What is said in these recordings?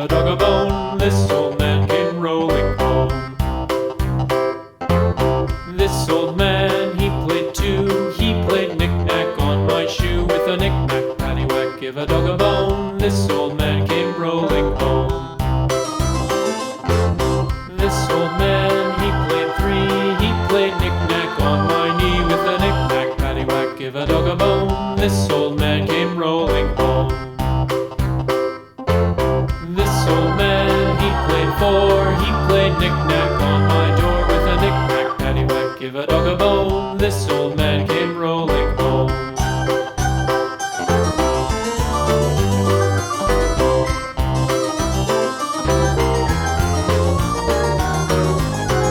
a dog a bone. This old man came rolling home. This old man, he played too. He played knick-knack on my shoe. With a knick-knack, paddywhack, give a dog a bone. This old man came rolling home. This old man, he played three. He played knick-knack on my knee. With a knick-knack, paddywhack, give a dog a bone. This old man came rolling home. This old man, he played four. He played knick-knack on my door. With a knick-knack, paddywhack, give a dog a bone. This old man came rolling home.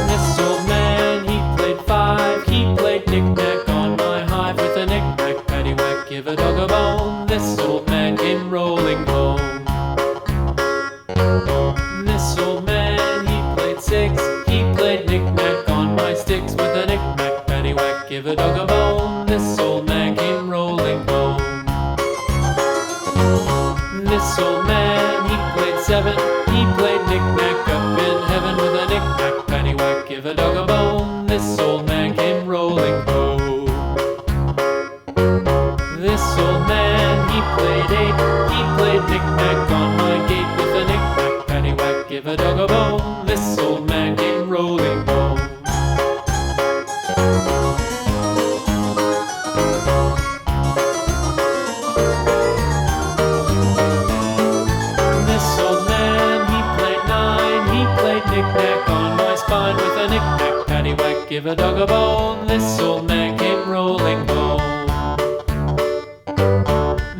This old man, he played five. He played knick-knack on my hive. With a knick-knack, paddywhack, give a dog a bone. This old man came rolling home. This old man, he played six. He played knick-knack on my sticks. With a knick-knack, paddywhack, give a dog a bone. This old man came rolling home. This old man, he played seven. He played knick-knack up in heaven. With a knick-knack, paddywhack, give a dog a bone. This old man came rolling home. This old man, he played eight. He played knick-knack on my gate. With a knick-knack, paddywhack, give a dog a bone. This old man came rolling home. This old man, he played nine. He played knick-knack on my spine. With a knick-knack, paddywhack, give a dog a bone. This old man came rolling home.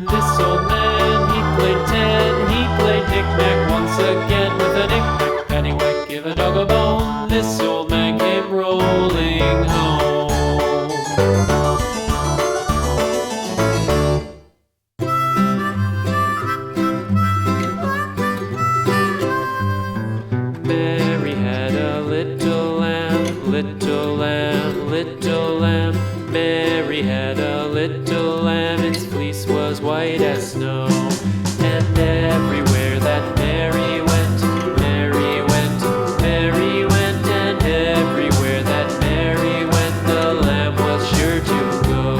This old man, he played ten. He played knick-knack once again. With a knick-knack, paddywhack, give a dog a bone. This old man came rolling home. Mary had a little lamb, little lamb, little lamb. Mary had a little lamb, its fleece was white as snow. And everywhere that Mary went, Mary went, Mary went. And everywhere that Mary went, the lamb was sure to go.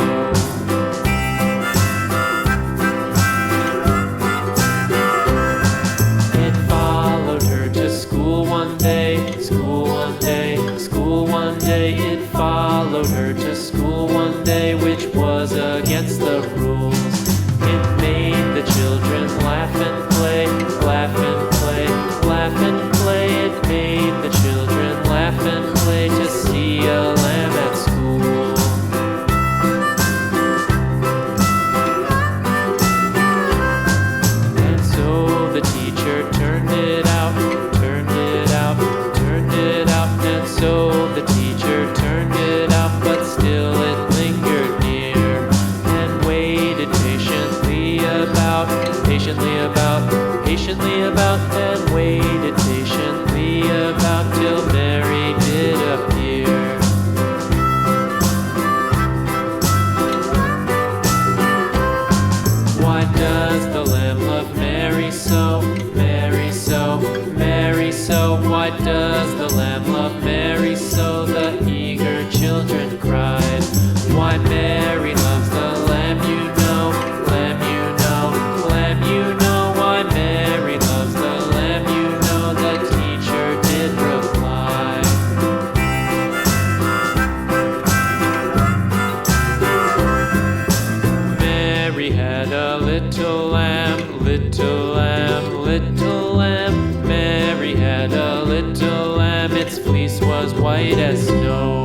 It followed her to school one day, school one day, school one day. It followed her to school one day, which was against the rules. It made the children laugh and play, laugh and play, laugh and play. It made the children laugh and play to see a lamb at school. And so the teacher turned it out, turned it out, turned it out. And so the teacher turned it out, but still it lingered near. And waited patiently about, patiently about, patiently about. And waited patiently about till Mary did appear. Why does the lamb love Mary so, Mary so, Mary so? Why does the lamb love Mary so? The eager children cried. Why Mary loves the lamb, you know, lamb, you know, lamb, you know. Why Mary loves the lamb, you know, the teacher did reply. Mary had a little lamb, little lamb, little lamb. Mary had a little lamb, its fleece was white as snow.